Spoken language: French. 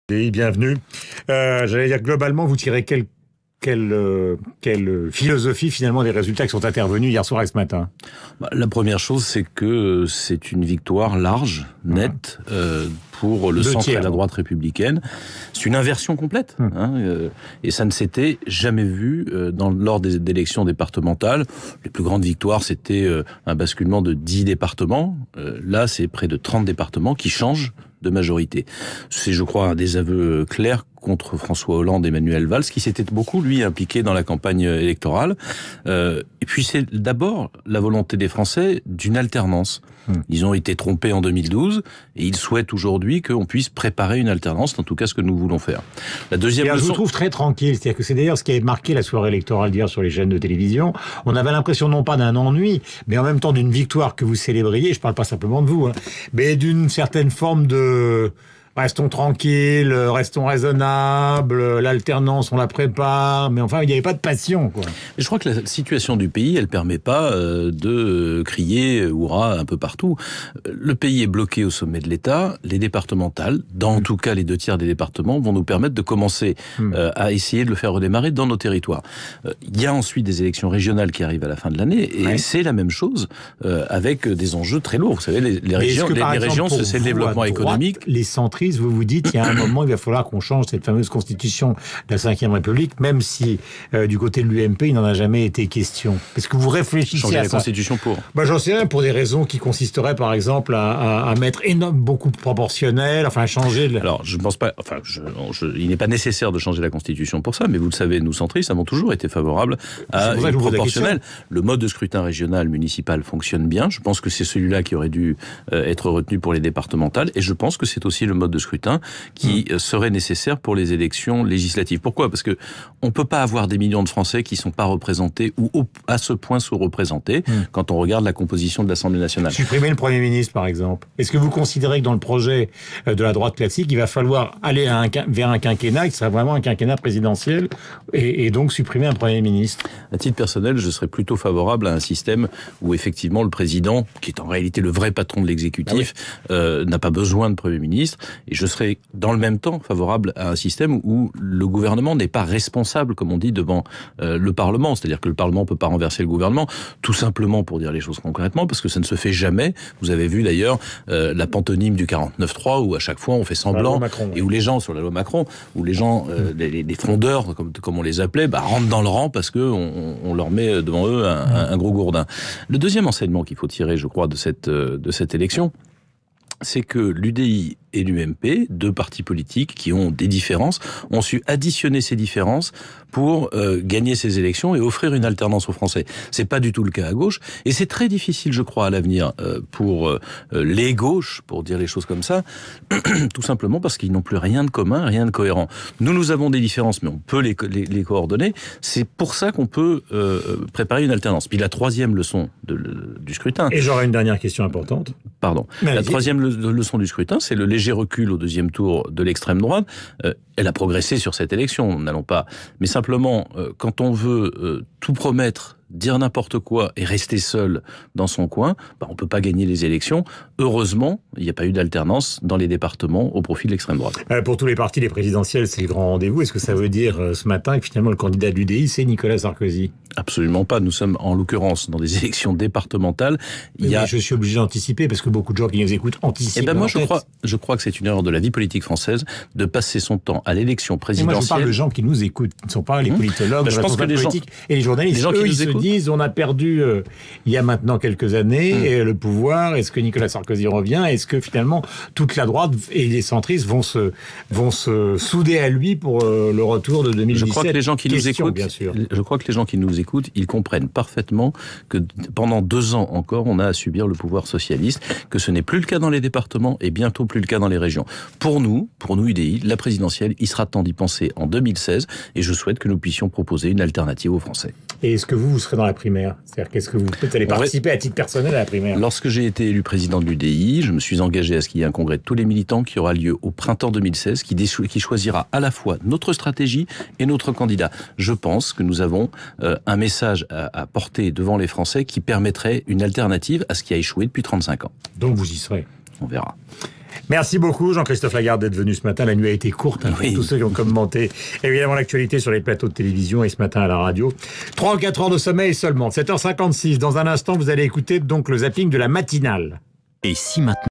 Et bienvenue. J'allais dire globalement, vous tirez quelle philosophie finalement des résultats qui sont intervenus hier soir et ce matin? La première chose, c'est que c'est une victoire large, nette, pour le centre et la droite républicaine. C'est une inversion complète, et ça ne s'était jamais vu lors des élections départementales. Les plus grandes victoires, c'était un basculement de 10 départements. Là, c'est près de 30 départements qui changent de majorité. C'est, je crois, un désaveu clair contre François Hollande et Manuel Valls, qui s'était beaucoup, lui, impliqué dans la campagne électorale. Et puis, c'est d'abord la volonté des Français d'une alternance. Ils ont été trompés en 2012, et ils souhaitent aujourd'hui qu'on puisse préparer une alternance, en tout cas ce que nous voulons faire. La deuxième leçon... Je vous trouve très tranquille, c'est-à-dire que c'est d'ailleurs ce qui a marqué la soirée électorale d'hier sur les chaînes de télévision. On avait l'impression non pas d'un ennui, mais en même temps d'une victoire que vous célébriez, je parle pas simplement de vous, mais d'une certaine forme de... Restons tranquilles, restons raisonnables, l'alternance, on la prépare, mais enfin, il n'y avait pas de passion, quoi. Je crois que la situation du pays, elle permet pas de crier hurrah un peu partout. Le pays est bloqué au sommet de l'État. Les départementales, en tout cas les 2 tiers des départements, vont nous permettre de commencer à essayer de le faire redémarrer dans nos territoires. Il y a ensuite des élections régionales qui arrivent à la fin de l'année, et c'est la même chose avec des enjeux très lourds. Vous savez, les régions, c'est le développement économique. Les centristes, vous vous dites, il y a un moment, il va falloir qu'on change cette fameuse constitution de la Ve République, même si du côté de l'UMP, il n'en a jamais été question. Est-ce que vous réfléchissez changer à la constitution pour j'en sais rien, pour des raisons qui consisteraient, par exemple, à mettre beaucoup proportionnel, enfin, à changer... Alors, je ne pense pas... il n'est pas nécessaire de changer la constitution pour ça, mais vous le savez, nous centristes avons toujours été favorables à une proportionnelle. Le mode de scrutin régional, municipal fonctionne bien. Je pense que c'est celui-là qui aurait dû être retenu pour les départementales, et je pense que c'est aussi le mode de scrutin qui serait nécessaire pour les élections législatives. Pourquoi ? Parce que on peut pas avoir des millions de Français qui sont pas représentés ou à ce point sous-représentés quand on regarde la composition de l'Assemblée nationale. Supprimer le Premier ministre, par exemple. Est-ce que vous considérez que dans le projet de la droite classique, il va falloir aller vers un quinquennat qui sera vraiment un quinquennat présidentiel et donc supprimer un Premier ministre ? À titre personnel, je serais plutôt favorable à un système où effectivement le président, qui est en réalité le vrai patron de l'exécutif, n'a pas besoin de Premier ministre. Et je serais dans le même temps favorable à un système où le gouvernement n'est pas responsable, comme on dit, devant le Parlement. C'est-à-dire que le Parlement ne peut pas renverser le gouvernement, tout simplement pour dire les choses concrètement, parce que ça ne se fait jamais. Vous avez vu d'ailleurs la pantomime du 49.3, où à chaque fois on fait semblant, et où les gens, sur la loi Macron, où les gens, les frondeurs, comme on les appelait, rentrent dans le rang parce que on leur met devant eux un gros gourdin. Le deuxième enseignement qu'il faut tirer, je crois, de cette élection, c'est que l'UDI et l'UMP, 2 partis politiques qui ont des différences, ont su additionner ces différences pour gagner ces élections et offrir une alternance aux Français. C'est pas du tout le cas à gauche, et c'est très difficile, je crois, à l'avenir pour les gauches, pour dire les choses comme ça, tout simplement parce qu'ils n'ont plus rien de commun, rien de cohérent. Nous avons des différences, mais on peut les coordonner. C'est pour ça qu'on peut préparer une alternance. Puis la troisième leçon du scrutin... Et j'aurais une dernière question importante. Pardon. La troisième leçon du scrutin, c'est le léger recul au 2e tour de l'extrême droite. Elle a progressé sur cette élection, n'allons pas. Mais simplement, quand on veut tout promettre, dire n'importe quoi et rester seul dans son coin, on peut pas gagner les élections. Heureusement, il n'y a pas eu d'alternance dans les départements au profit de l'extrême droite. Pour tous les partis, les présidentielles, c'est le grand rendez-vous. Est-ce que ça veut dire ce matin que finalement le candidat de l'UDI, c'est Nicolas Sarkozy ? Absolument pas. Nous sommes en l'occurrence dans des élections départementales. Je suis obligé d'anticiper parce que beaucoup de gens qui nous écoutent anticipent. Moi, je crois que c'est une erreur de la vie politique française de passer son temps à l'élection présidentielle. Moi, je parle de gens qui nous écoutent, qui ne sont pas les politologues, je pense que les politiques et les journalistes. Les gens qui nous écoutent disent on a perdu il y a maintenant quelques années le pouvoir. Est-ce que Nicolas Sarkozy revient ? Est-ce que finalement toute la droite et les centristes vont se souder à lui pour le retour de 2017 ? Je crois que les gens qui nous écoutent, bien sûr. Je crois que les gens qui nous écoutent, ils comprennent parfaitement que pendant 2 ans encore, on a à subir le pouvoir socialiste, que ce n'est plus le cas dans les départements et bientôt plus le cas dans les régions. Pour nous UDI, la présidentielle, il sera temps d'y penser en 2016 et je souhaite que nous puissions proposer une alternative aux Français. Et est-ce que vous serez dans la primaire ? C'est-à-dire, qu'est-ce que vous allez participer à titre personnel à la primaire ? Lorsque j'ai été élu président de l'UDI, je me suis engagé à ce qu'il y ait un congrès de tous les militants qui aura lieu au printemps 2016, qui choisira à la fois notre stratégie et notre candidat. Je pense que nous avons un message à porter devant les Français qui permettrait une alternative à ce qui a échoué depuis 35 ans. Donc vous y serez ? On verra. Merci beaucoup Jean-Christophe Lagarde d'être venu ce matin. La nuit a été courte, hein, Oui. pour tous ceux qui ont commenté évidemment l'actualité sur les plateaux de télévision et ce matin à la radio. 3 ou 4 heures de sommeil seulement. 7h56. Dans un instant, vous allez écouter donc le zapping de la matinale. Et si maintenant